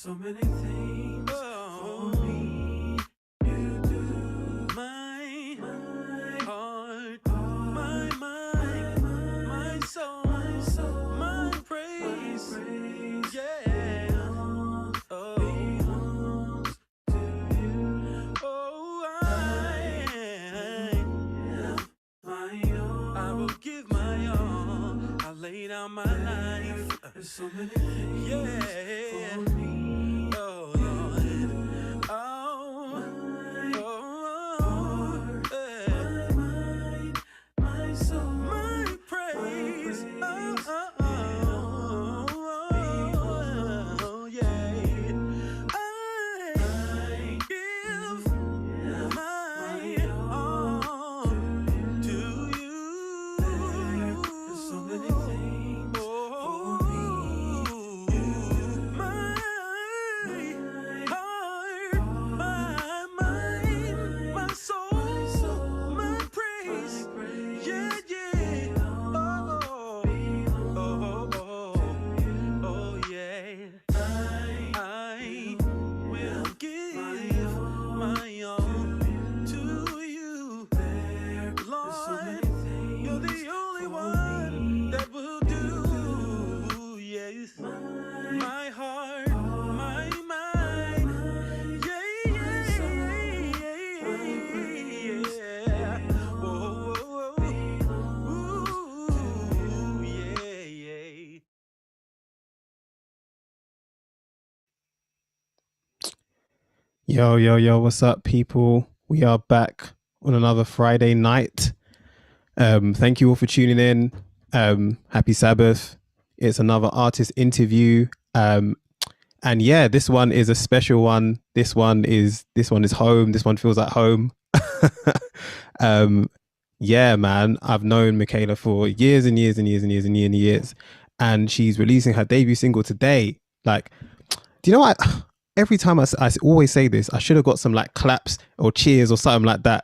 so many things for me. You do my heart, my mind, my soul, my praise. Yeah. Oh, belongs to you. Oh, my own. I will give my all. I lay down my life. There's so many things for me. Oh, Lord. Oh, my mind, my soul, my praise. Yeah. I give my all to you. There's so many things for me. My heart, my mind, my soul, my praise. Yeah, yeah. Oh, yeah. I will give my all to you. Lord, you're the only one that will do. Yes, my heart, my mind. Yeah, yeah. Whoa, ooh, yeah. Yo, what's up, people? We are back on another Friday night. Thank you all for tuning in. Happy Sabbath. It's another artist interview. And yeah, this one is a special one. This one is home. This one feels like home. Yeah, man. I've known Mikaela for years and years and years and years and years and years. And she's releasing her debut single today. Like, do you know what? Every time I always say this, I should have got some like claps or cheers or something like that.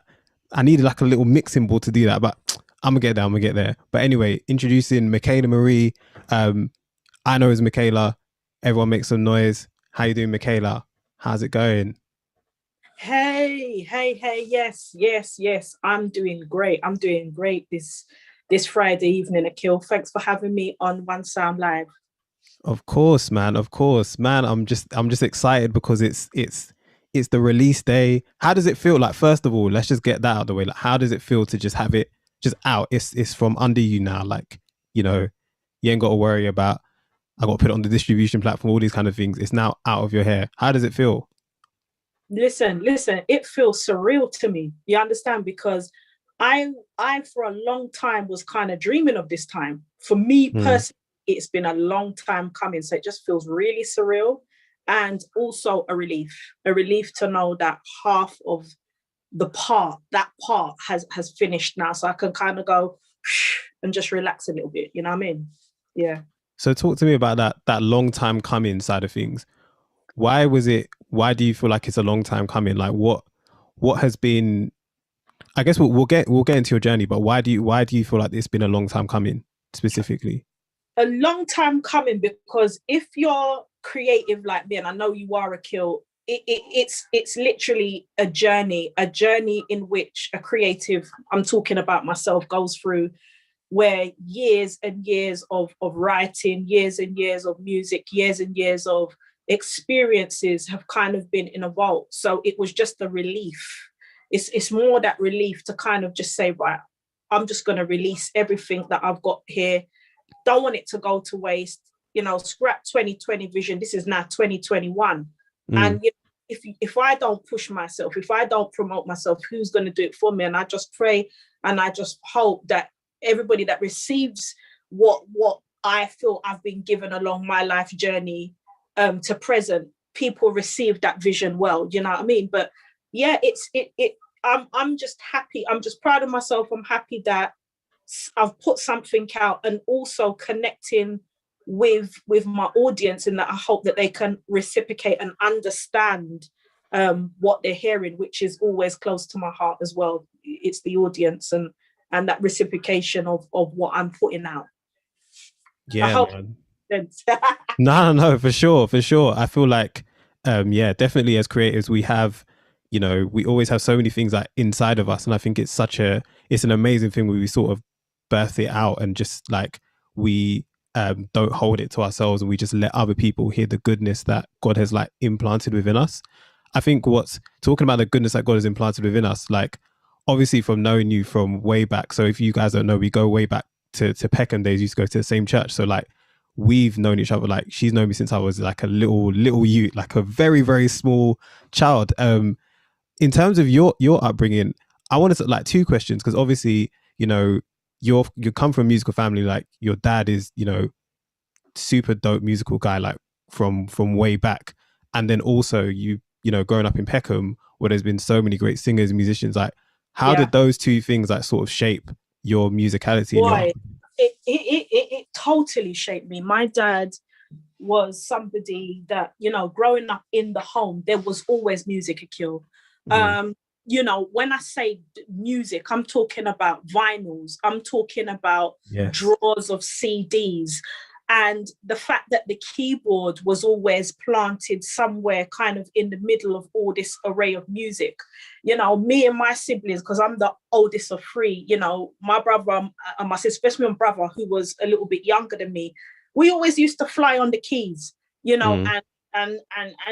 I needed like a little mixing board to do that, but I'm gonna get there. But anyway, introducing Mikaela Marie. I know as Mikaela. Everyone make some noise. How you doing, Mikaela? How's it going? Hey, yes. I'm doing great. This Friday evening, Akil. Thanks for having me on One Sound Live. Of course, man. I'm just excited because it's the release day. How does it feel? Like, first of all, let's just get that out of the way. Like, how does it feel to just have it just out? It's from under you now. Like, you know, you ain't got to worry about, I got to put it on the distribution platform, all these kind of things. It's now out of your hair. How does it feel? Listen, it feels surreal to me. You understand? Because I for a long time was kind of dreaming of this time. For me personally, it's been a long time coming. So it just feels really surreal, and also a relief to know that half of that part has finished now. So I can kind of go and just relax a little bit. You know what I mean? Yeah. So talk to me about that long time coming side of things. Why do you feel like it's a long time coming? Like, what has been, I guess we'll get into your journey, but why do you feel like it's been a long time coming specifically? A long time coming because if you're creative like me, and I know you are, Akil, it's literally a journey in which a creative, I'm talking about myself, goes through, where years and years of writing, years and years of music, years and years of experiences have kind of been in a vault. So it was just a relief. It's more that relief to kind of just say, right, I'm just going to release everything that I've got here. Don't want it to go to waste. You know, scrap 2020 vision. This is now 2021. And you know, if I don't push myself, if I don't promote myself, who's going to do it for me? And I just pray and I just hope that everybody that receives what I feel I've been given along my life journey to present, people receive that vision well. You know what I mean? But yeah, I'm just happy. I'm just proud of myself. I'm happy that I've put something out, and also connecting with my audience, and that I hope that they can reciprocate and understand what they're hearing, which is always close to my heart as well. It's the audience and that reciprocation of what I'm putting out. Yeah, man. No, for sure. I feel like Yeah, definitely as creatives, we have, you know, we always have so many things like inside of us. And I think it's an amazing thing where we sort of birth it out and just like we don't hold it to ourselves and we just let other people hear the goodness that God has like implanted within us. I think what's talking about the goodness that God has implanted within us, like obviously from knowing you from way back. So if you guys don't know, we go way back to Peckham days, used to go to the same church. So like we've known each other, like she's known me since I was like a little youth, like a very, very small child. In terms of your upbringing, I wanted to like two questions, because obviously, you know, you come from a musical family, like your dad is, you know, super dope musical guy, like from way back. And then also you know, growing up in Peckham where there's been so many great singers and musicians, like how Yeah. did those two things like sort of shape your musicality and your Boy, it totally shaped me. My dad was somebody that, you know, growing up in the home, there was always music at Kill. You know, when I say music, I'm talking about vinyls, I'm talking about drawers of CDs. And the fact that the keyboard was always planted somewhere kind of in the middle of all this array of music. You know, me and my siblings, because I'm the oldest of three, you know, my brother and my sister, especially my brother, who was a little bit younger than me, we always used to fly on the keys, you know, and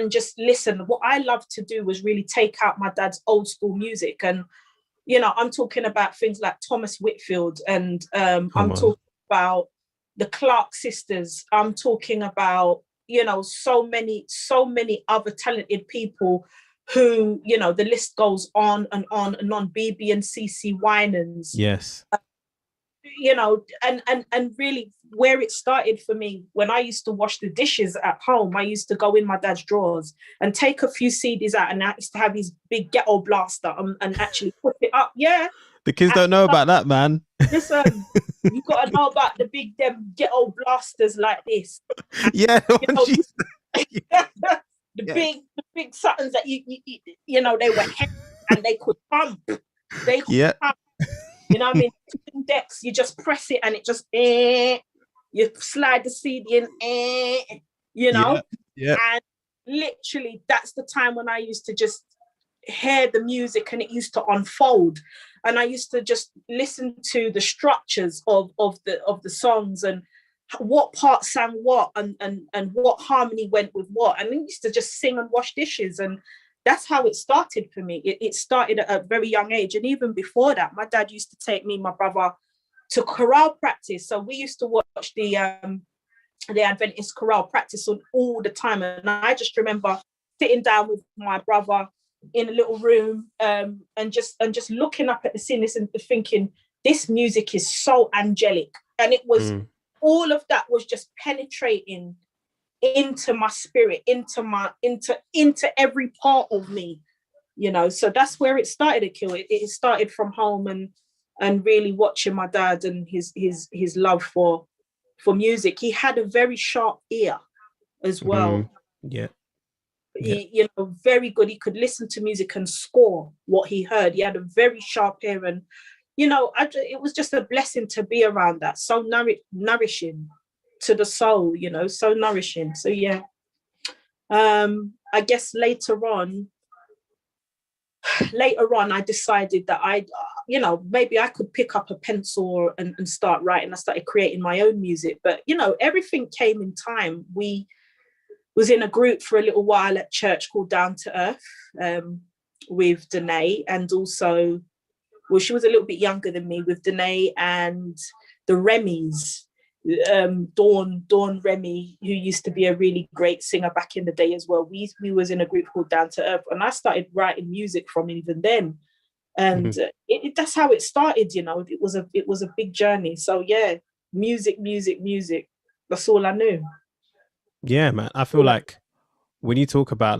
just listen. What I loved to do was really take out my dad's old school music. And, you know, I'm talking about things like Thomas Whitfield, and I'm talking about the Clark sisters. I'm talking about, you know, so many other talented people who, you know, the list goes on and on and on. BB and CC Winans. Yes. You know, and really where it started for me, when I used to wash the dishes at home, I used to go in my dad's drawers and take a few CDs out, and I used to have his big ghetto blaster and actually put it up. Yeah. The kids don't know about that, man. Listen, you got to know about the big them ghetto blasters like this. And, yeah. You know, the big Suttons that you know, they were heavy and they could pump. They could pump. You know what I mean? Decks, you just press it and it just you slide the CD in, you know? Yeah. And literally that's the time when I used to just hear the music and it used to unfold. And I used to just listen to the structures of the songs and what part sang what and what harmony went with what. And I used to just sing and wash dishes. And that's how it started for me. It started at a very young age. And even before that, my dad used to take me and my brother to chorale practice. So we used to watch the Adventist chorale practice on all the time. And I just remember sitting down with my brother in a little room and just looking up at the scene and thinking, this music is so angelic. And it was all of that was just penetrating into my spirit, into every part of me, you know. So that's where it started at Kill. It started from home and really watching my dad and his love for music. He had a very sharp ear as well. He, you know, very good. He could listen to music and score what he heard. He had a very sharp ear, and you know, it was just a blessing to be around that. So nourishing to the soul, you know, so nourishing. So yeah, I guess later on I decided that you know, maybe I could pick up a pencil and start writing. I started creating my own music, but you know, everything came in time. We was in a group for a little while at church called Down to Earth with Danae, and also, well, she was a little bit younger than me, with Danae and the Remys, Dawn Remy, who used to be a really great singer back in the day as well. We was in a group called Down to Earth, and I started writing music from even then. And that's how it started, you know. It was a big journey. So yeah, music. That's all I knew. Yeah, man. I feel like when we talk about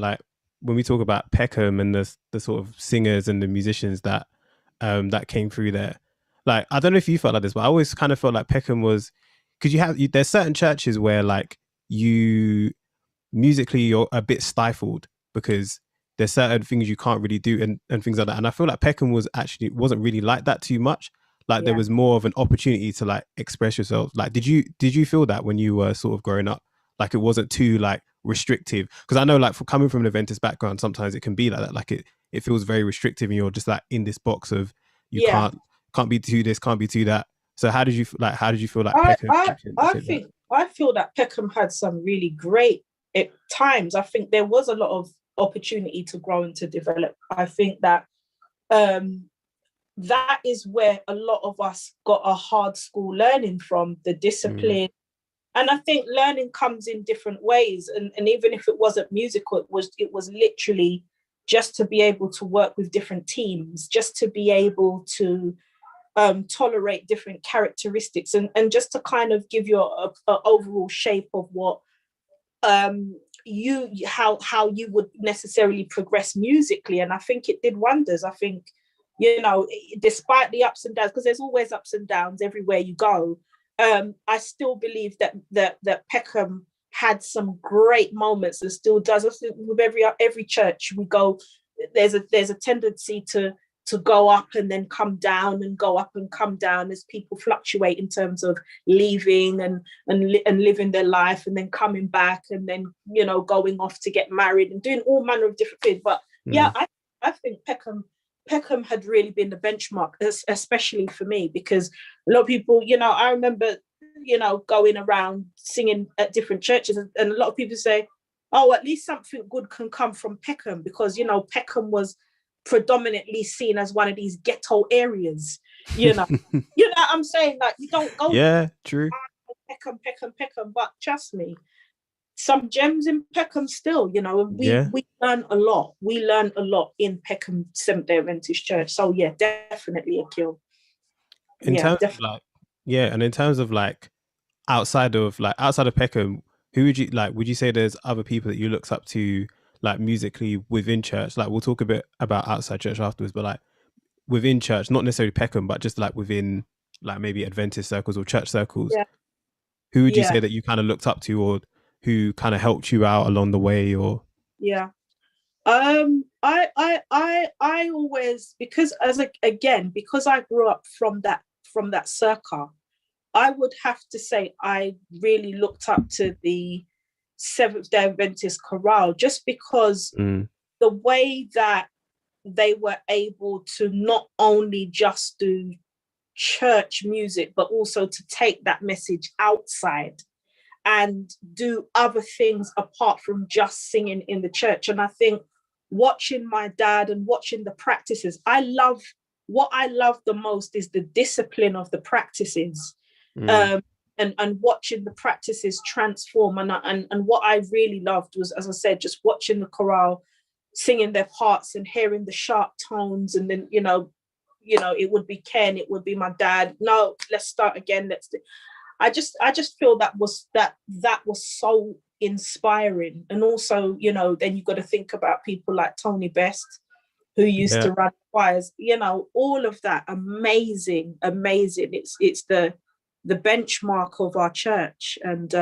Peckham and the sort of singers and the musicians that that came through there, like I don't know if you felt like this, but I always kind of felt like Peckham was, because there's certain churches where like you musically you're a bit stifled because there's certain things you can't really do and things like that. And I feel like Peckham wasn't really like that too much. Like there was more of an opportunity to like express yourself. Like did you feel that when you were sort of growing up? Like it wasn't too like restrictive? Because I know, like, for coming from an Adventist background, sometimes it can be like that. Like it feels very restrictive, and you're just like in this box of you Yeah. can't be too this, can't be too that. So how did you feel like I, Peckham I, I did that? think I feel that Peckham had some really great times. I think there was a lot of opportunity to grow and to develop. I think that that is where a lot of us got a hard school learning from, the discipline. And I think learning comes in different ways. And even if it wasn't musical, it was literally just to be able to work with different teams, just to be able to tolerate different characteristics, and just to kind of give you a overall shape of what how you would necessarily progress musically. And I think it did wonders. I think, you know, despite the ups and downs, because there's always ups and downs everywhere you go, I still believe that Peckham had some great moments and still does. I think with every church we go, there's a tendency to go up and then come down, and go up and come down as people fluctuate in terms of leaving and living their life, and then coming back, and then, you know, going off to get married and doing all manner of different things. But yeah, I think Peckham had really been the benchmark, especially for me, because a lot of people, you know, I remember, you know, going around singing at different churches, and a lot of people say, oh, at least something good can come from Peckham, because, you know, Peckham was predominantly seen as one of these ghetto areas, you know. You know what I'm saying? Like, you don't go true. Peckham, but trust me, some gems in Peckham still, you know. We learn a lot. We learn a lot in Peckham Seventh-day Adventist Church. So yeah, definitely a kill. In terms of like, and in terms of like outside of Peckham, who would you say there's other people that you looked up to, like, musically within church? Like, we'll talk a bit about outside church afterwards, but like within church, not necessarily Peckham, but just like within, like, maybe Adventist circles or church circles. Who would you say that you kind of looked up to, or who kind of helped you out along the way? Or I always, because because I grew up from that circle, I would have to say I really looked up to the Seventh-day Adventist chorale, just because the way that they were able to not only just do church music, but also to take that message outside and do other things apart from just singing in the church. And I think watching my dad and watching the practices, what I love the most is the discipline of the practices. And watching the practices transform. And what I really loved was, as I said, just watching the chorale singing their parts and hearing the sharp tones. And then, you know, it would be Ken, it would be my dad. No, let's start again. I just feel that was so inspiring. And also, you know, then you've got to think about people like Tony Best, who used to run choirs, you know, all of that. Amazing. It's the benchmark of our church. And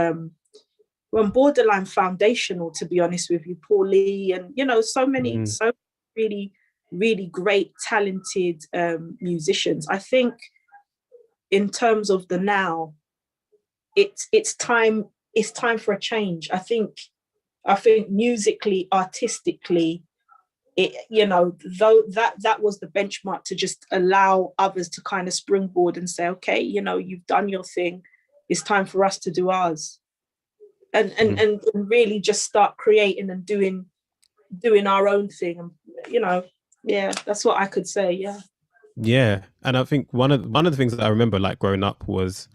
we're borderline foundational, to be honest with you, Paul Lee, and, you know, so really, really great, talented musicians. I think in terms of the now, it's time for a change. I think musically, artistically, it, you know, though that was the benchmark, to just allow others to kind of springboard and say, okay, you know, you've done your thing, it's time for us to do ours, and really just start creating and doing our own thing. And, you know, that's what I could say. And I think one of the things that I remember, like, growing up was,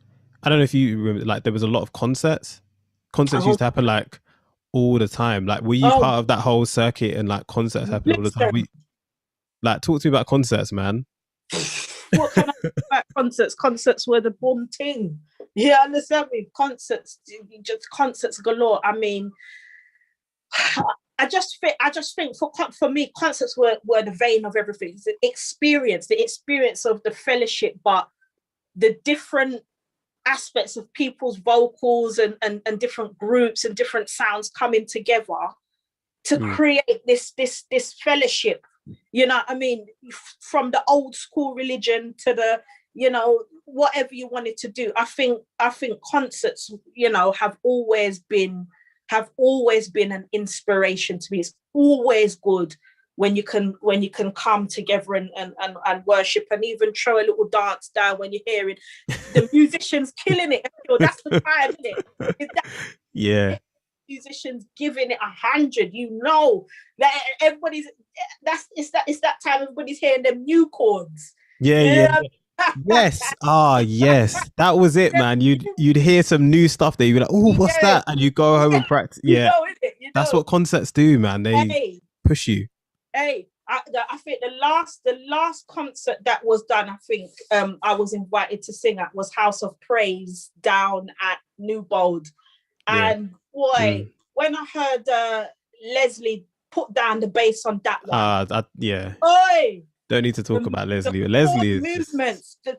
I don't know if you remember, like, there was a lot of concerts used to happen, like, all the time. Like, were you part of that whole circuit, and like concerts happen all the time? Like, talk to me about concerts, man. What can I say about concerts? Concerts were the bomb thing. Yeah, understand me? Concerts galore. I mean, I just think for me, concerts were the vein of everything. The experience of the fellowship, but the different aspects of people's vocals and different groups and different sounds coming together to create this fellowship. You know what I mean? From the old school religion to the, you know, whatever you wanted to do. I think concerts, you know, have always been have always been an inspiration to me. It's always good when you can come together and worship and even throw a little dance down when you're hearing the musicians killing it. That's the time, isn't it? Yeah. Musicians giving it 100, that everybody's it's that time everybody's hearing them new chords. Yeah. Yes. Yes. That was it, man. You'd hear some new stuff that you'd be like, oh, what's that? And you go home and practice. Yeah. That's what concerts do, man. They push you. I think the last concert that was done, I think I was invited to sing at, was House of Praise down at Newbold. And boy, when I heard Leslie put down the bass on that one, boy, don't need to talk about Leslie. Leslie is movements. I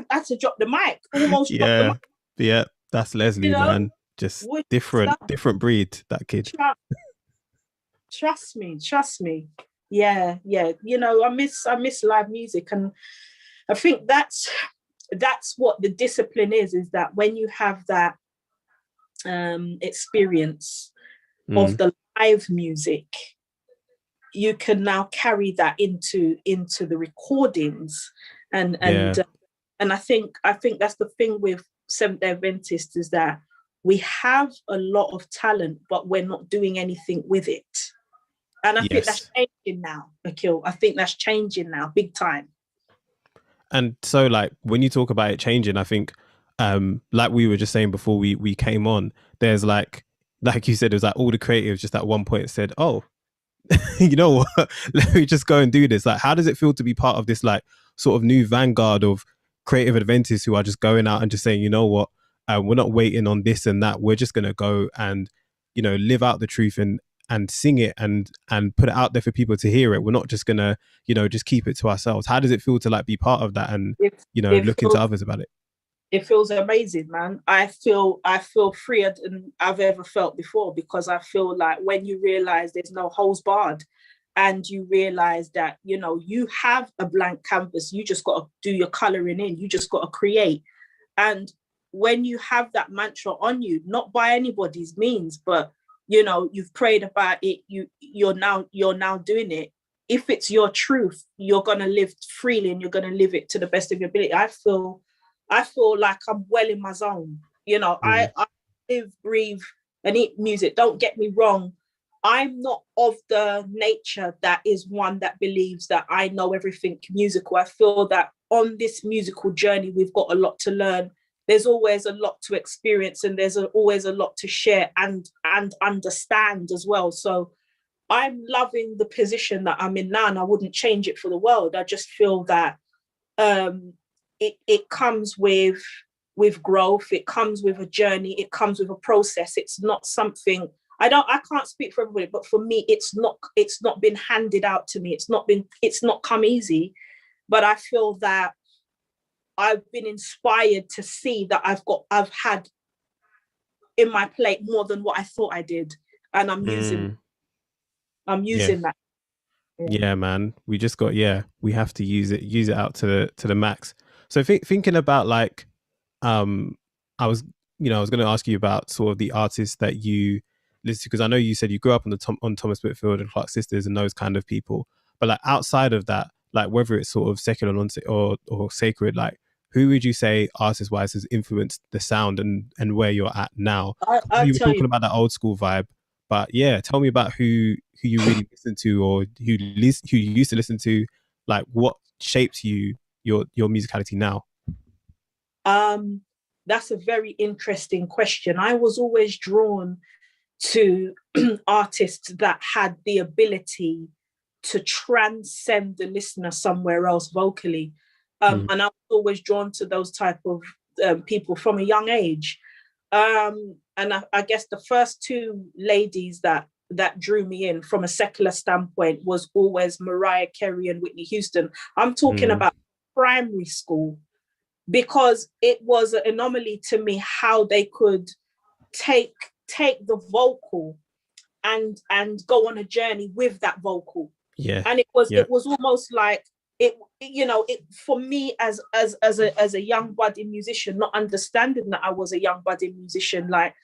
had to drop the mic. Almost dropped the mic. Yeah, that's Leslie, man. Just different breed. That kid. Trust me. Yeah. I miss live music, and I think that's what the discipline is that when you have that experience of the live music, you can now carry that into the recordings, and I think that's the thing with Seventh-day Adventists, is that we have a lot of talent, but we're not doing anything with it. And I think that's changing now, Akil. I think that's changing now, big time. And so, like, when you talk about it changing, I think, like we were just saying before we came on, there's like you said, it was like all the creatives just at one point said, oh, you know what, let me just go and do this. Like, how does it feel to be part of this, like, sort of new vanguard of creative Adventists who are just going out and just saying, you know what, we're not waiting on this and that. We're just going to go and, live out the truth and sing it and put it out there for people to hear it. We're not just going to, just keep it to ourselves. How does it feel to, like, be part of that and, look into others about it? It feels amazing, man. I feel freer than I've ever felt before, because I feel like when you realize there's no holds barred, and you realize that, you have a blank canvas, you just got to do your coloring in, you just got to create. And when you have that mantra on you, not by anybody's means, but, you've prayed about it, you're now doing it. If it's your truth, you're going to live freely and you're going to live it to the best of your ability. I feel like I'm well in my zone. I live, breathe, and eat music. Don't get me wrong. I'm not of the nature that is one that believes that I know everything musical. I feel that on this musical journey, we've got a lot to learn. There's always a lot to experience, and there's always a lot to share and understand as well. So I'm loving the position that I'm in now, and I wouldn't change it for the world. I just feel that it comes with growth. It comes with a journey. It comes with a process. It's not something I can't speak for everybody, but for me, it's not been handed out to me. It's not come easy, but I feel that I've been inspired to see that I've had in my plate more than what I thought I did, and I'm using that. Yeah, man. We just got we have to use it out to the max. So thinking about, like, I was going to ask you about sort of the artists that you listen to, because I know you said you grew up on Thomas Whitfield and Clark Sisters and those kind of people, but, like, outside of that, like, whether it's sort of secular or sacred, like, who would you say artist wise has influenced the sound and where you're at now? You were talking about that old school vibe, but tell me about who you really listen to, or who you used to listen to, like, what shapes your musicality now? That's a very interesting question. I was always drawn to artists that had the ability to transcend the listener somewhere else vocally. And I was always drawn to those type of people from a young age. And I guess the first two ladies that drew me in from a secular standpoint was always Mariah Carey and Whitney Houston. I'm talking about primary school, because it was an anomaly to me how they could take the vocal and go on a journey with that vocal. And it was almost like it for me as a young budding musician, not understanding that I was a young budding musician, like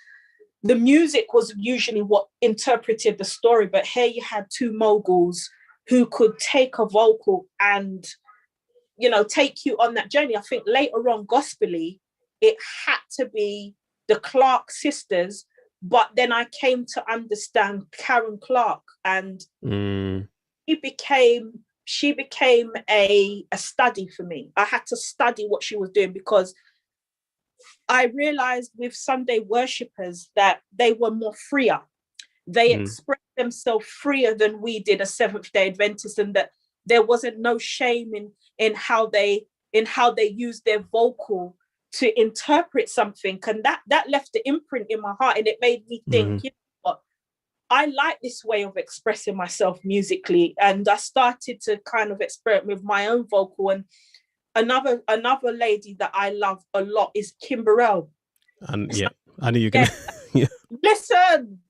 the music was usually what interpreted the story, but here you had two moguls who could take a vocal and take you on that journey. I think later on, gospelly, it had to be the Clark sisters, but then I came to understand Karen Clark, and she became a study for me. I had to study what she was doing, because I realized with Sunday worshippers that they were more freer. They expressed themselves freer than we did as Seventh-day Adventists, and that there wasn't no shame in how they used their vocal to interpret something. And that left the imprint in my heart, and it made me think, you know what, I like this way of expressing myself musically. And I started to kind of experiment with my own vocal. And another lady that I love a lot is Kimberelle. And yeah, I knew you were gonna. Yeah. Listen,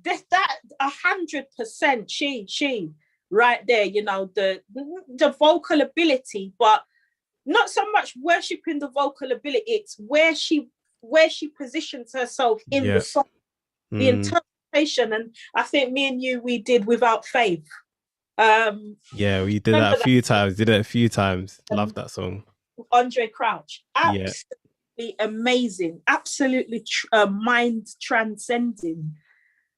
that 100%, she right there, the vocal ability, but not so much worshiping the vocal ability, it's where she positions herself in the song, the interpretation. And I think me and you, we did Without Faith. Yeah, we did that a few times. Love that song. Andre Crouch. Absolutely amazing. Absolutely mind transcending.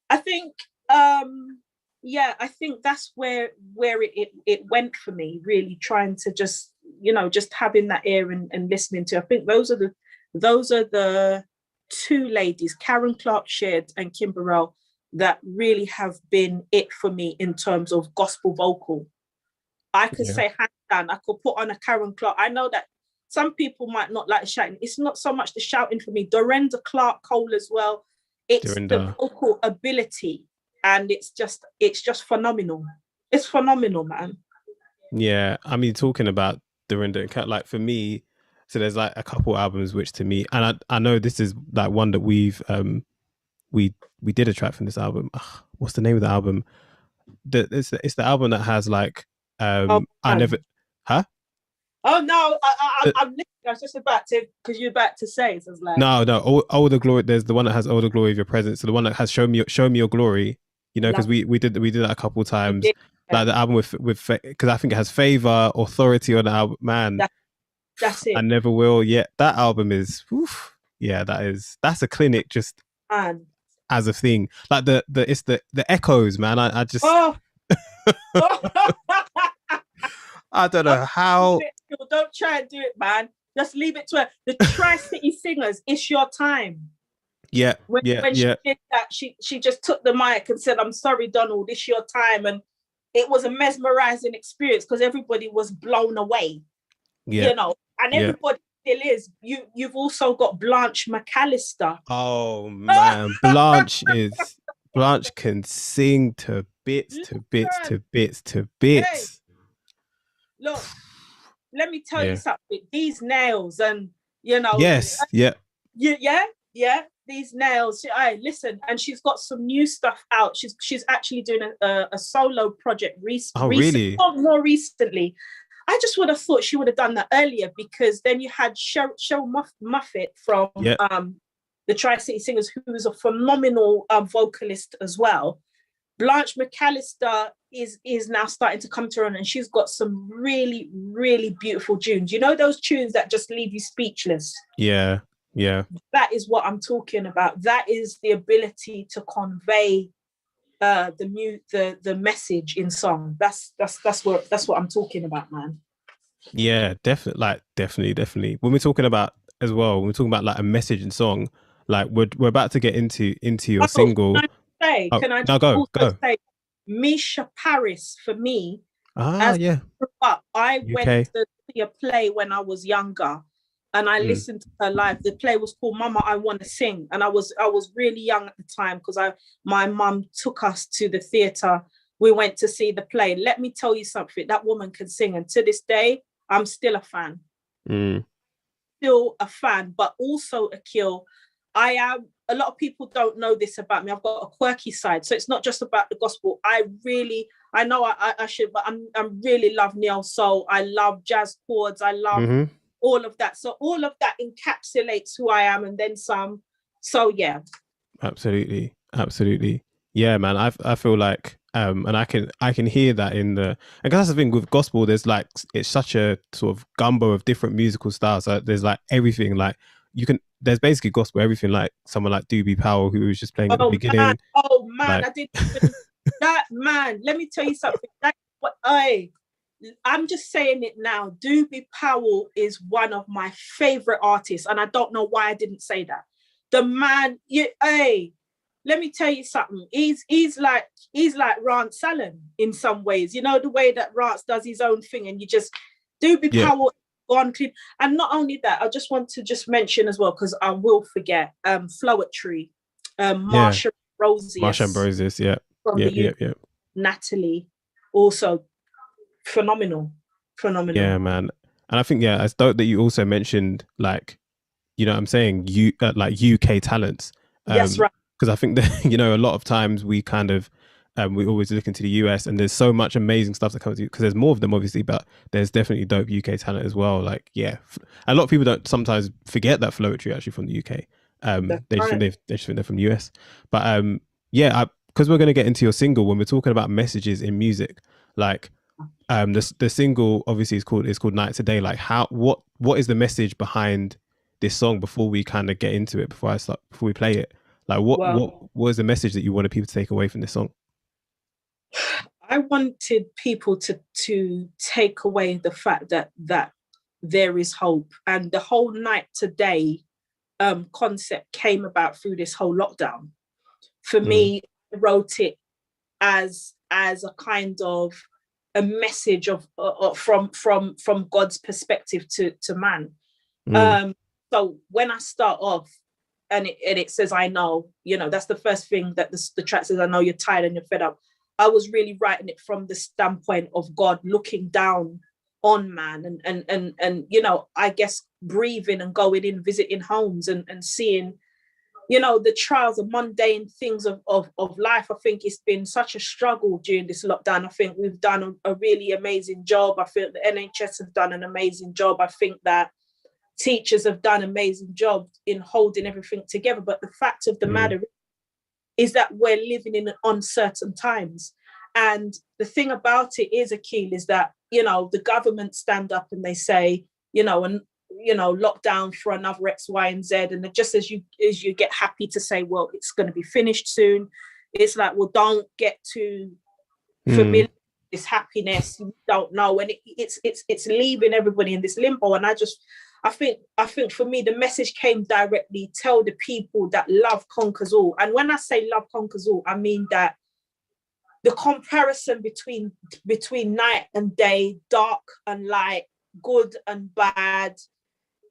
I think I think that's where it went for me, really trying to just having that ear and listening to. I think those are the two ladies, Karen Clark Sheard and Kimberelle, that really have been it for me in terms of gospel vocal. I could say hands down, I could put on a Karen Clark. I know that some people might not like shouting. It's not so much the shouting for me. Dorinda Clark Cole as well. It's the vocal ability, and it's just phenomenal. It's phenomenal, man. Yeah, I mean, talking about Dorinda, like for me, so there's like a couple albums which to me, and I know this is like one that we've we did a track from this album. What's the name of the album? It's the album that has like I never, huh? Oh no, I'm listening. I was just about to, because you're about to say it. So I was like, no, all the glory. There's the one that has all the glory of your presence. So the one that has show me your glory. Because we did that a couple times. Like the album with because I think it has Favor, Authority on the album. Man, that's it. I Never Will. Yeah, that album is. Oof, yeah, that's a clinic just as a thing. Like it's the echoes, man. I just. I don't know how. Don't try and do it, man. Just leave it to her. The Tri-City Singers, It's Your Time. Yeah. When she did that, she just took the mic and said, "I'm sorry, Donald, it's your time." And it was a mesmerizing experience because everybody was blown away. Yeah. And everybody still is. You've also got Blanche McAllister. Oh man, Blanche can sing to bits, to bits, to bits, to bits. Hey, look, let me tell you something. These nails and Yes, yeah. These nails. Listen, and she's got some new stuff out. She's actually doing a solo project really? More recently. I just would have thought she would have done that earlier, because then you had Cheryl Muffet from the Tri-City Singers, who is a phenomenal vocalist as well. Blanche McAllister is now starting to come to her own, and she's got some really, really beautiful tunes. Those tunes that just leave you speechless. Yeah. That is what I'm talking about. That is the ability to convey the message in song. That's what I'm talking about, man. Yeah, definitely. When we're talking about like a message in song, like we're about to get into your single. Can I go say Misha Paris for me? I went to see a play when I was younger, and I listened to her live. The play was called Mama, I Want to Sing, and I was really young at the time, because my mum took us to the theatre. We went to see the play. Let me tell you something, that woman can sing, and to this day I'm still a fan. Still a fan, but also Akil, I am. A lot of people don't know this about me. I've got a quirky side, so it's not just about the gospel. I really I know I should, but I really love neo soul. I love jazz chords. I love all of that. So all of that encapsulates who I am, and then some. So yeah. Absolutely. Yeah, man. I feel like and I can hear that in the, I guess that's the thing with gospel, there's like, it's such a sort of gumbo of different musical styles. So there's like everything, like there's basically gospel everything, like someone like Doobie Powell who was just playing at the beginning. Man, like, I didn't even that man. Let me tell you something. I'm just saying it now. Doobie Powell is one of my favorite artists, and I don't know why I didn't say that. The man, let me tell you something. He's like Rance Allen in some ways. You know, the way that Rance does his own thing, and you just Doobie Powell gone clean. And not only that, I just want to just mention as well, because I will forget, Flowetry, Marsha Ambrosius, yeah. Natalie, also phenomenal. Yeah, man. And I think it's dope that you also mentioned, like, you know what I'm saying, like UK talents. Yes, right. Because I think that, you know, a lot of times we kind of we always look into the US, and there's so much amazing stuff that comes to, because there's more of them obviously, but there's definitely dope UK talent as well. Like, yeah, a lot of people don't sometimes forget that Flowetry actually from the UK. They just think they're from the US. But because we're going to get into your single, when we're talking about messages in music, like the single obviously is called Night to Day. Like, what is the message behind this song before we kind of get into it, before we play it? Like, what is the message that you wanted people to take away from this song? I wanted people to take away the fact that there is hope, and the whole Night to Day concept came about through this whole lockdown. For me, I wrote it as a kind of a message of from God's perspective to man. So when I start off and it says, I know, you know, that's the first thing that the track says, I know you're tired and you're fed up. I was really writing it from the standpoint of God looking down on man and you know, I guess breathing and going in, visiting homes and seeing, you know, the trials and mundane things of life. I think it's been such a struggle during this lockdown. I think we've done a really amazing job. I feel the NHS have done an amazing job. I think that teachers have done an amazing job in holding everything together. But the fact of the matter is that we're living in uncertain times. And the thing about it is, Akil, is that, you know, the government stand up and they say, you know, and, you know, lockdown for another X, Y, and Z. And just as you get happy to say, well, it's going to be finished soon, it's like, well, don't get too familiar with this happiness. You don't know. And it's leaving everybody in this limbo. And I think for me, the message came directly, tell the people that love conquers all. And when I say love conquers all, I mean that the comparison between night and day, dark and light, good and bad,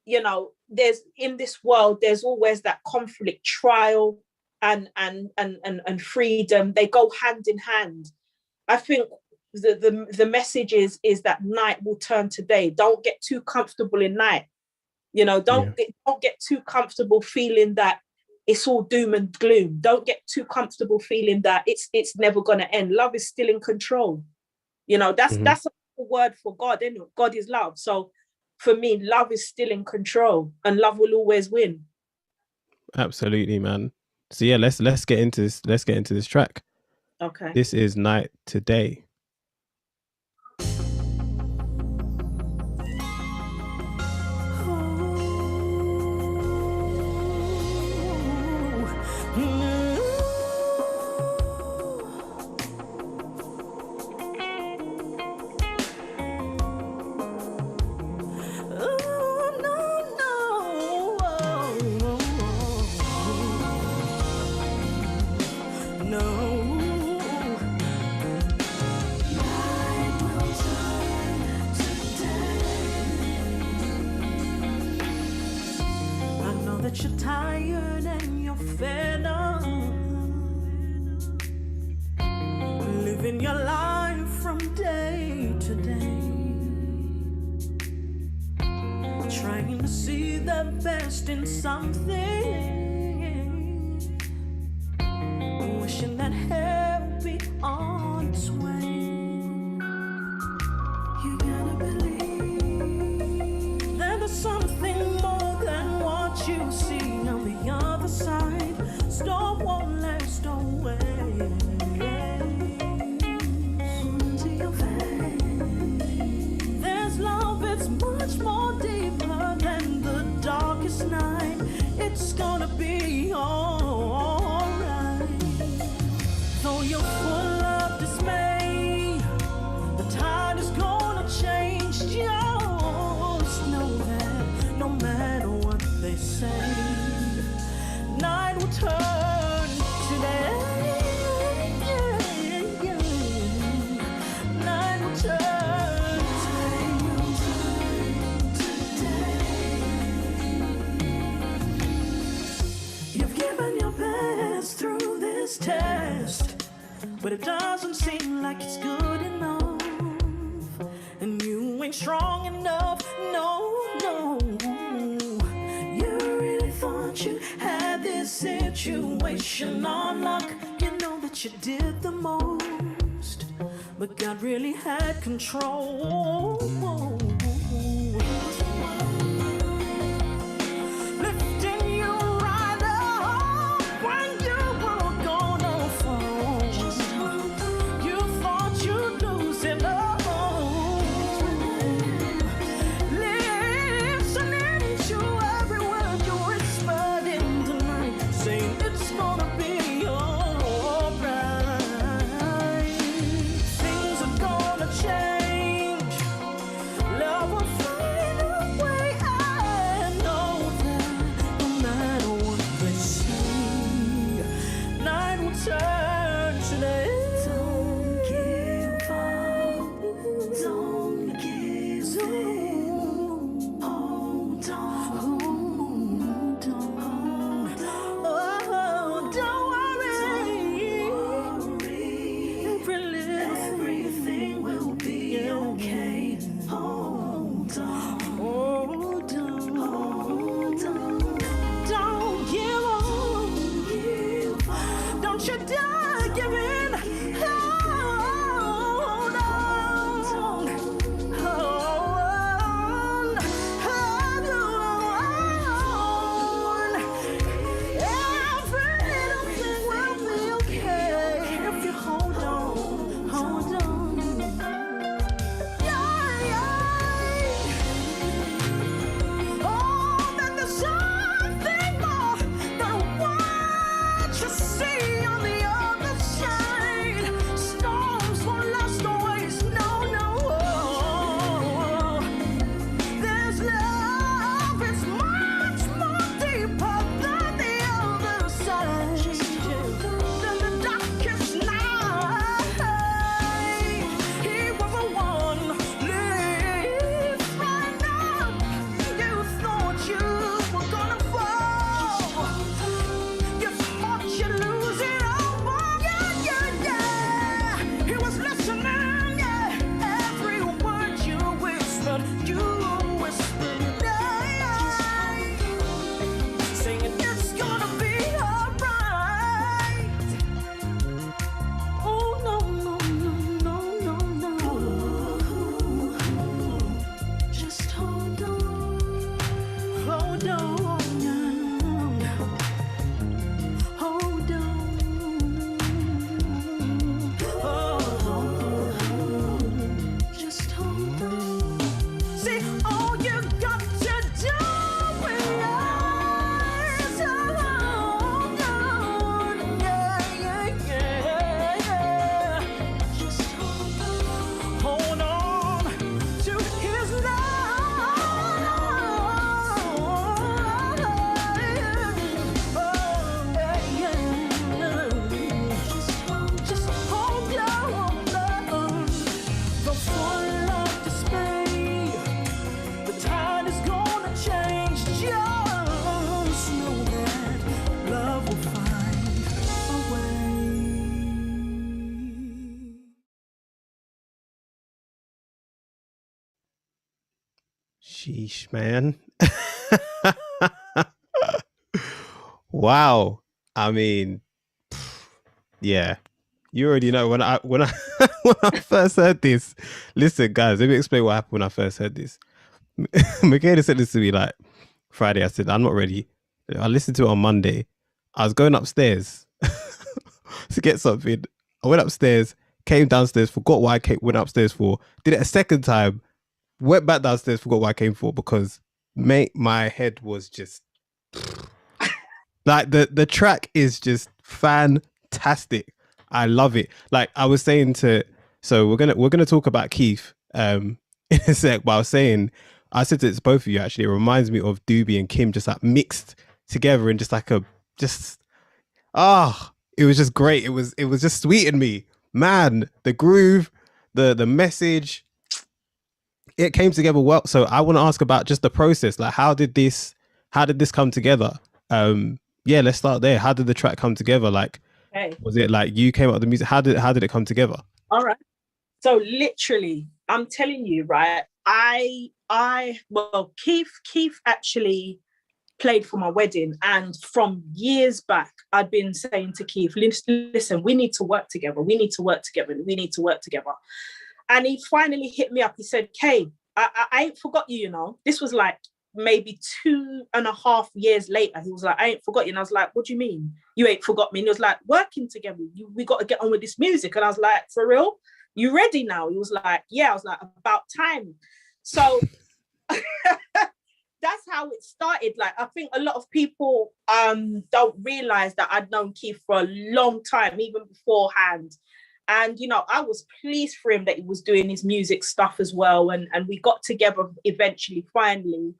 you know, there's in this world, there's always that conflict, trial and freedom. They go hand in hand. I think the message is that night will turn to day. Don't get too comfortable in night. You know, don't get too comfortable feeling that it's all doom and gloom. Don't get too comfortable feeling that it's never going to end. Love is still in control. You know, that's a word for God, isn't it? God is love. So for me, love is still in control, and love will always win. Absolutely, man. So yeah, let's get into this. Let's get into this track. Okay. This is Night to Day. You're tired and you're fed up, living your life from day to day, trying to see the best in something, wishing that help be on its way. be alright. Though you're full of dismay, the tide is gonna change. Just know that no matter what they say, night will turn today. Night will turn today. You've given your best through this test, but it doesn't seem like it's good enough. And you ain't strong enough, no, no. You really thought you had this situation on lock. You know that you did the most, but God really had control. Lifting you right up when you were gonna fall. You thought you'd lose it all. Listening to every word you whispered in tonight, saying it's gonna be alright. Things are gonna change. Love will find a way. I know that no matter what they say, night will turn today. Don't give up. Don't give in. Hold on. Hold on. Oh, don't worry. Everything will be okay. Hold on. Hold on. Hold on. Don't give up. Don't you dare give in. Hold on. Hold on. Hold on. Every little thing will be okay if you hold on. Hold on. Yeah, yeah. Oh, then there's something more than what you see on the other side. Storms won't last always, no, no. There's love, it's much more deeper than the other side. Than the darkest night. He was the one lift right up. You thought you were gonna fall. You thought you'd lose it all. Yeah, yeah, yeah. He was listening, yeah. Every word you whispered, yeah. Singing it's gonna be alright. Oh no, no, no, no, no, no. Just hold on. Hold on. Hold on. Oh, just hold on. See, all you got to do is hold on. Yeah, yeah, yeah. Just hold on. Hold on to his love. Oh, yeah, yeah. Just hold on. The full of dismay, the tide is gonna change. Just know that love will find a way. Sheesh, man. Wow. I mean, yeah. You already know when I when I when I first heard this. Listen, guys, let me explain what happened when I first heard this. Mikaela said this to me like Friday. I said, I'm not ready. I listened to it on Monday. I was going upstairs to get something. I went upstairs, came downstairs, forgot what I went upstairs for. Did it a second time, went back downstairs, forgot what I came for because, mate, my head was just Like the track is just fantastic. I love it. Like I was saying to, so we're gonna talk about Keith in a sec. But I said to both of you actually. It reminds me of Doobie and Kim just like mixed together in just like a just it was just great. It was just sweet in me, man. The groove, the message, it came together well. So I want to ask about just the process. Like, how did this come together? Yeah, let's start there. How did the track come together? Like, Okay. was it like you came up with the music? How did it come together? All right. So literally, I'm telling you, right? Well, Keith actually played for my wedding, and from years back, I'd been saying to Keith, listen, we need to work together. We need to work together. We need to work together. And he finally hit me up. He said, Kay, I ain't forgot you, you know. This was like maybe 2.5 years later. He was like, I ain't forgot you. And I was like, what do you mean you ain't forgot me? And he was like, working together. We got to get on with this music. And I was like, for real? You ready now? He was like, yeah. I was like, about time. So that's how it started. Like, I think a lot of people don't realize that I'd known Keith for a long time, even beforehand. And, you know, I was pleased for him that he was doing his music stuff as well. And we got together eventually, finally.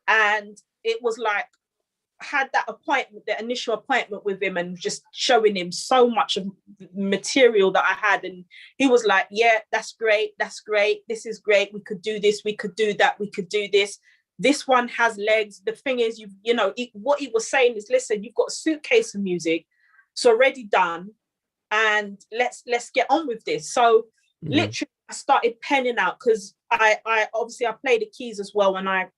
And it was like, had that appointment, the initial appointment with him, and just showing him so much of material that I had. And he was like, yeah, that's great. That's great. This is great. We could do this. We could do that. We could do this. This one has legs. The thing is, what he was saying is, listen, you've got a suitcase of music. It's already done. And let's get on with this. So literally I started penning out, because I obviously I play the keys as well, and I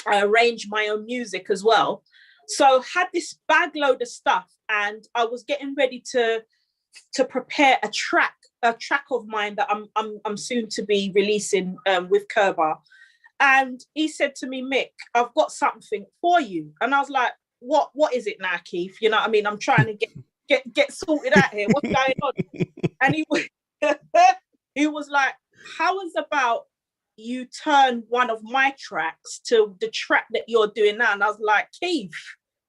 arrange my own music as well. So had this bag load of stuff, and I was getting ready to prepare a track of mine that I'm soon to be releasing with Kerber. And he said to me, Mick, I've got something for you. And I was like, what is it now, Keith? You know what I mean? I'm trying to get sorted out here. What's going on? And he was like, how is about you turn one of my tracks to the track that you're doing now? And I was like, Keith,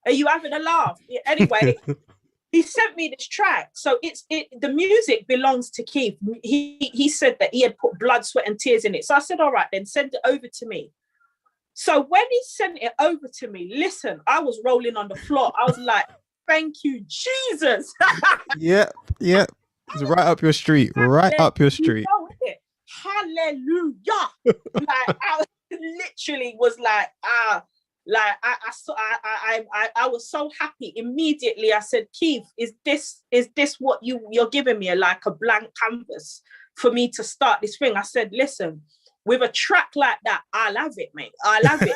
are you having a laugh? Anyway, he sent me this track. So the music belongs to Keith. He said that he had put blood, sweat and tears in it. So I said, all right, then send it over to me. So when he sent it over to me, listen, I was rolling on the floor. I was like, thank you, Jesus. Yep. It's right up your street. Right up your street. Hallelujah. Like, I literally was like, I was so happy. Immediately I said, Keith, is this what you're giving me, like a blank canvas for me to start this thing? I said, listen, with a track like that, I'll have it, mate. I'll have it.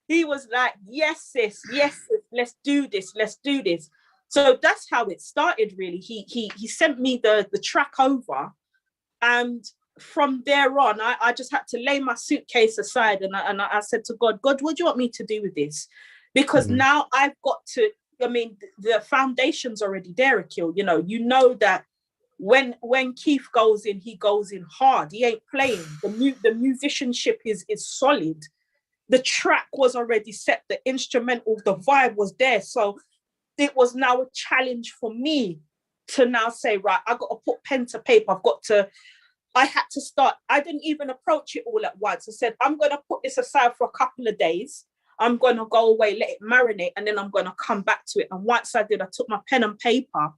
He was like, yes, sis, let's do this. So that's how it started, really. He sent me the track over, and from there on, I just had to lay my suitcase aside, and I said to God, what do you want me to do with this? Because now I've got to, I mean, the foundation's already there, Akil. You know that when Keith goes in, he goes in hard. He ain't playing. The musicianship is solid. The track was already set. The instrumental, the vibe was there. So it was now a challenge for me to now say, right, I got to put pen to paper. I had to start. I didn't even approach it all at once. I said, I'm going to put this aside for a couple of days. I'm going to go away, let it marinate, and then I'm going to come back to it. And once I did, I took my pen and paper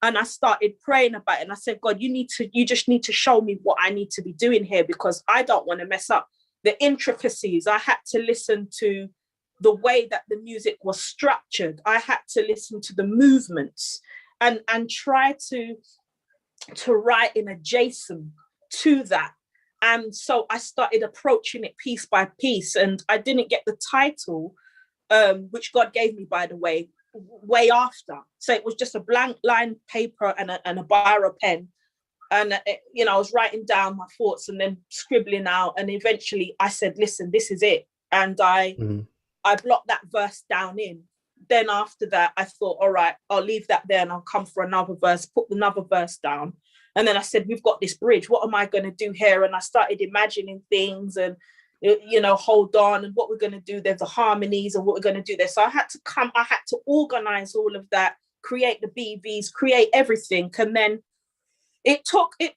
and I started praying about it. And I said, God, you just need to show me what I need to be doing here, because I don't want to mess up the intricacies. I had to listen to the way that the music was structured. I had to listen to the movements and try to write in adjacent to that. And so I started approaching it piece by piece, and I didn't get the title, which God gave me, by the way after. So it was just a blank line paper and a biro pen. And, I was writing down my thoughts and then scribbling out. And eventually I said, listen, this is it. And I blocked that verse down in. Then after that, I thought, all right, I'll leave that there and I'll come for another verse, put another verse down. And then I said, we've got this bridge. What am I going to do here? And I started imagining things. And, hold on, and what we're going to do, there's the harmonies and what we're going to do there. So I had to organize all of that, create the BVs, create everything. And then it took a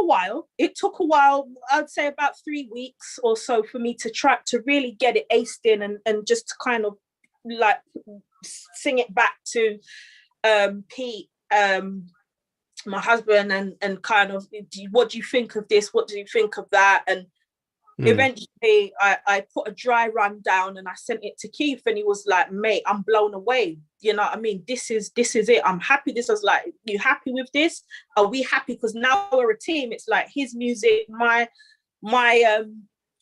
while. It took a while, I'd say about 3 weeks or so, for me to try to really get it aced in, and just to kind of like sing it back to Pete, my husband, and kind of, what do you think of this? What do you think of that? And eventually I put a dry run down and I sent it to Keith, and he was like, mate, I'm blown away. You know what I mean? This is it. I'm happy. This was like, you happy with this? Are we happy? Because now we're a team. It's like his music, my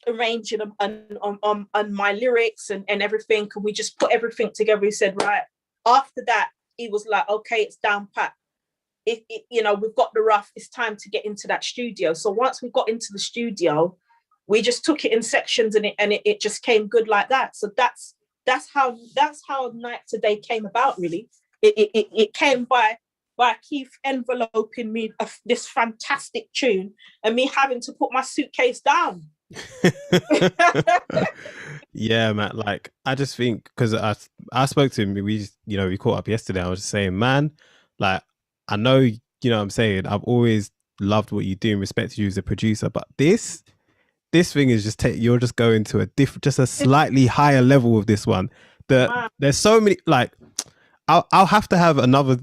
arranging on my lyrics and everything. And we just put everything together. He said, right. After that, he was like, okay, it's down pat. We've got the rough. It's time to get into that studio. So once we got into the studio, we just took it in sections, and it just came good like that. So that's how Night Today came about. Really, it came by Keith enveloping me this fantastic tune, and me having to put my suitcase down. Yeah, man. Like, I just think, because I spoke to him, we caught up yesterday. I was just saying, man, like, I know, you know what I'm saying, I've always loved what you do and respected you as a producer, but this thing is just you're just going to just a slightly higher level with this one. There's so many, like, I'll have to have another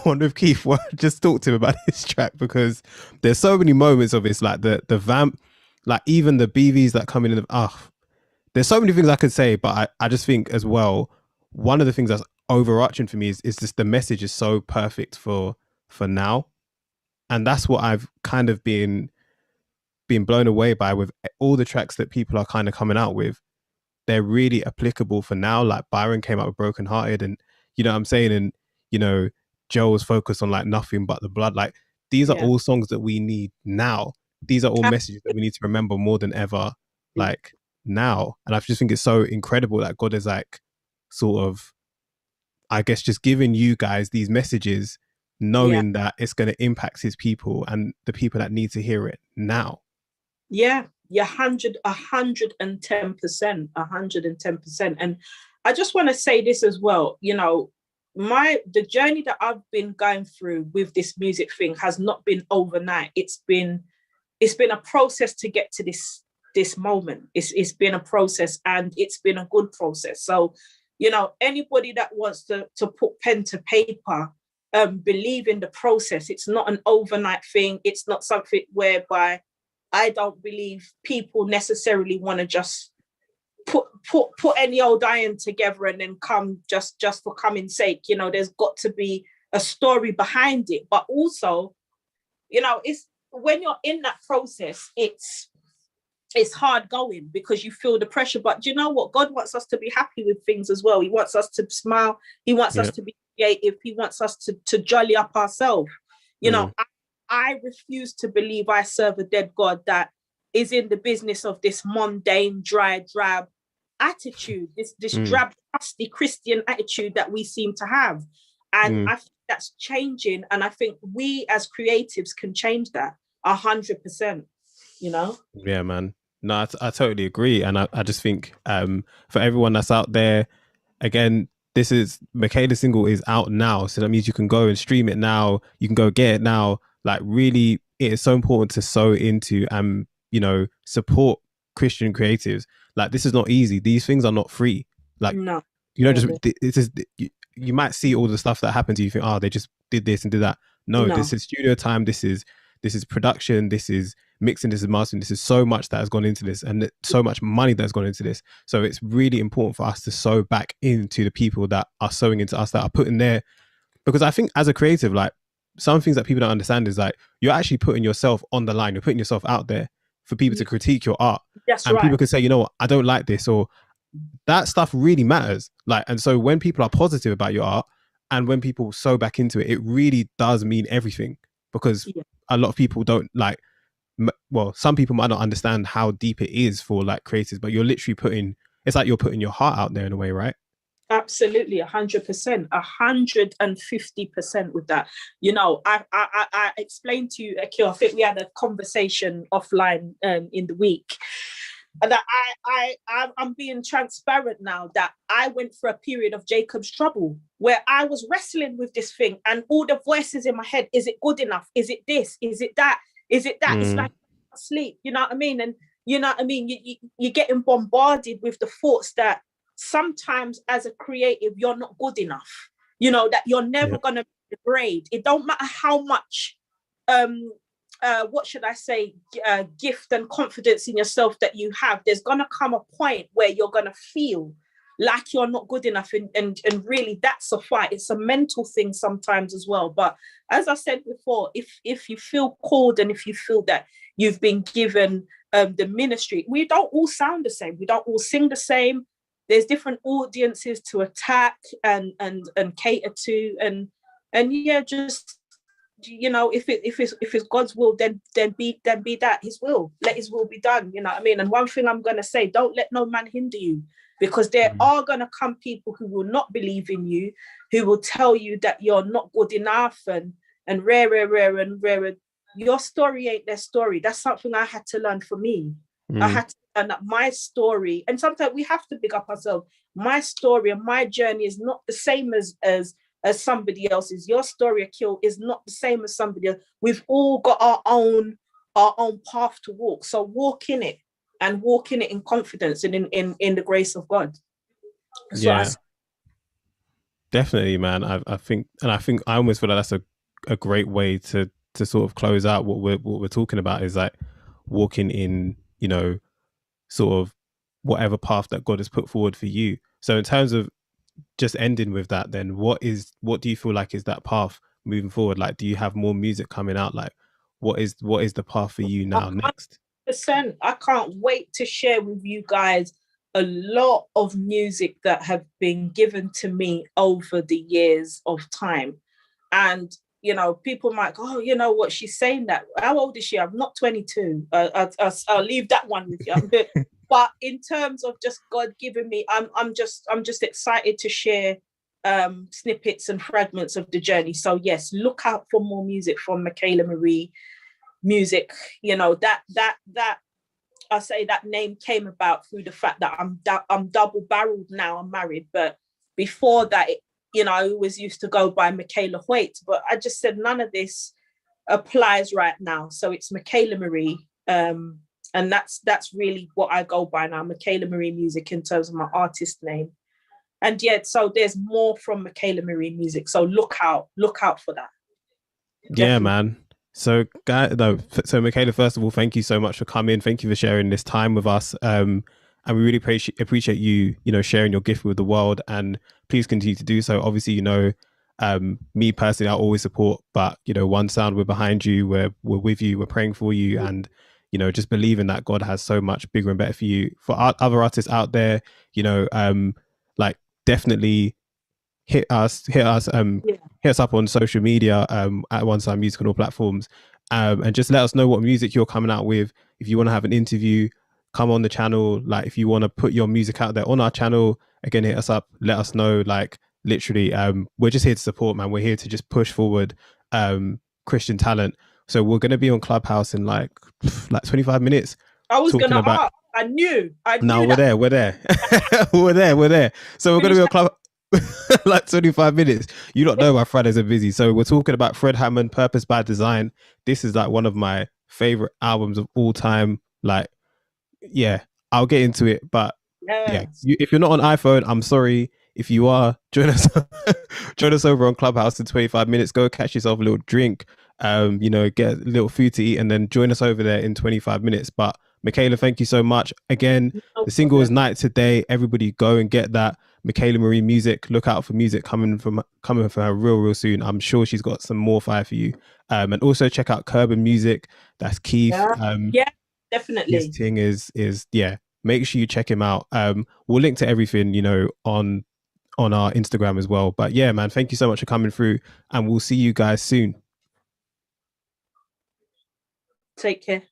one with Keith where I just talk to him about this track, because there's so many moments of it's like the vamp, like even the BVs that come in, there's so many things I could say, but I just think as well, one of the things that's overarching for me is just the message is so perfect for now. And that's what I've kind of been blown away by with all the tracks that people are kind of coming out with. They're really applicable for now. Like Byron came out with Broken Hearted, and you know what I'm saying, and Joel's focused on like Nothing But the Blood. Like, these are all songs that we need now. These are all messages that we need to remember more than ever, like now. And I just think it's so incredible that God is like sort of, I guess, just giving you guys these messages, knowing that it's going to impact his people and the people that need to hear it now. Yeah, 110%, 110%. And I just want to say this as well, the journey that I've been going through with this music thing has not been overnight. It's been a process to get to this moment. It's been a process, and it's been a good process. So, anybody that wants to put pen to paper, believe in the process. It's not an overnight thing. It's not something whereby I don't believe people necessarily want to just put any old iron together and then come just for coming's sake. There's got to be a story behind it. But also, it's when you're in that process, it's hard going because you feel the pressure. But you know what? God wants us to be happy with things as well. He wants us to smile. He wants us to be creative. He wants us to jolly up ourselves. I refuse to believe I serve a dead God that is in the business of this mundane, dry, drab attitude, this drab, crusty Christian attitude that we seem to have. And I think that's changing. And I think we as creatives can change that 100%, Yeah, man. No, I totally agree. And I just think for everyone that's out there, again, this is Mikaela's single is out now. So that means you can go and stream it now. You can go get it now. Like, really, it is so important to sow into and, support Christian creatives. Like, this is not easy. These things are not free. Like, no. You might see all the stuff that happens. You think, they just did this and did that. No, this is studio time. This is production. This is mixing. This is mastering. This is so much that has gone into this, and so much money that has gone into this. So it's really important for us to sow back into the people that are sowing into us, that are putting there. Because I think as a creative, like, some things that people don't understand is like, you're actually putting yourself on the line. You're putting yourself out there for people to critique your art. That's and right. People can say, I don't like this, or that stuff really matters. Like, and so when people are positive about your art and when people sow back into it, it really does mean everything, because a lot of people don't like, some people might not understand how deep it is for like creators, but you're literally it's like you're putting your heart out there in a way, right? Absolutely, 100%, 150% with that. I explained to you, Akil, I think we had a conversation offline in the week, that I'm being transparent now, that I went through a period of Jacob's trouble where I was wrestling with this thing and all the voices in my head, is it good enough? Is it this? Is it that? Is it that? It's like sleep, you know what I mean? And you know what I mean? You're getting bombarded with the thoughts that sometimes as a creative, you're not good enough, you know, that you're never going to be the grade. It don't matter how much, what should I say, gift and confidence in yourself that you have. There's going to come a point where you're going to feel like you're not good enough. And really, that's a fight. It's a mental thing sometimes as well. But as I said before, if you feel called and if you feel that you've been given the ministry, we don't all sound the same. We don't all sing the same. There's different audiences to attack and cater to. And yeah, just, you know, if it's God's will, then be that his will. Let his will be done. You know what I mean? And one thing I'm gonna say, don't let no man hinder you, because there are gonna come people who will not believe in you, who will tell you that you're not good enough and rare. Your story ain't their story. That's something I had to learn for me. I had to learn that my story, and sometimes we have to big up ourselves. My story and my journey is not the same as somebody else's. Your story, Akil, is not the same as somebody else. We've all got our own path to walk. So walk in it, and walk in it in confidence and in the grace of God. So yeah, definitely, man. I think I almost feel like that's a great way to sort of close out what we're talking about, is like walking in, you know, sort of whatever path that God has put forward for you. So in terms of just ending with that, then what do you feel like is that path moving forward? Like, do you have more music coming out? Like, what is the path for you now next? I can't wait to share with you guys a lot of music that have been given to me over the years of time. And you know, people might go, oh, you know what, she's saying that. How old is she? I'm not 22. I'll leave that one with you. But in terms of just God giving me, I'm just excited to share snippets and fragments of the journey. So yes, look out for more music from Mikaela Marie music. You know, that I say that name came about through the fact that I'm double-barreled now. I'm married, but before that, you know, I always used to go by Mikaela Hoyt, but I just said none of this applies right now. So it's Mikaela Marie. And that's really what I go by now, Mikaela Marie music, in terms of my artist name. And yet, so there's more from Mikaela Marie music. So look out for that. Definitely. Yeah, man. So Mikaela, first of all, thank you so much for coming. Thank you for sharing this time with us. And we really appreciate you, you know, sharing your gift with the world, and please continue to do so. Obviously, you know, me personally, I always support, but you know, One Sound, we're behind you, we're with you, we're praying for you, and you know, just believing that God has so much bigger and better for you. For other artists out there, you know, like definitely hit us up on social media at One Sound Music on all platforms, and just let us know what music you're coming out with. If you want to have an interview, come on the channel. Like, if you want to put your music out there on our channel, again, hit us up, let us know. Like, literally, we're just here to support, man. We're here to just push forward Christian talent. So we're going to be on Clubhouse in like 25 minutes. I was going to ask. I knew no, we're there. we're there. So we're going to be on Clubhouse like 25 minutes. You don't know my Fridays are busy. So we're talking about Fred Hammond, Purpose by Design. This is like one of my favorite albums of all time. Like, yeah, I'll get into it. But yeah, if you're not on iPhone, I'm sorry. If you are, join us over on Clubhouse in 25 minutes. Go catch yourself a little drink, you know, get a little food to eat, and then join us over there in 25 minutes. But Mikaela, thank you so much. Again, the single is Night Today. Everybody go and get that. Mikaela Marie music. Look out for music coming from her real soon. I'm sure she's got some more fire for you. And also check out Curban Music. That's Keith. Yeah, definitely. His thing is yeah. Make sure you check him out. We'll link to everything, you know, on our Instagram as well. But yeah, man, thank you so much for coming through, and we'll see you guys soon. Take care.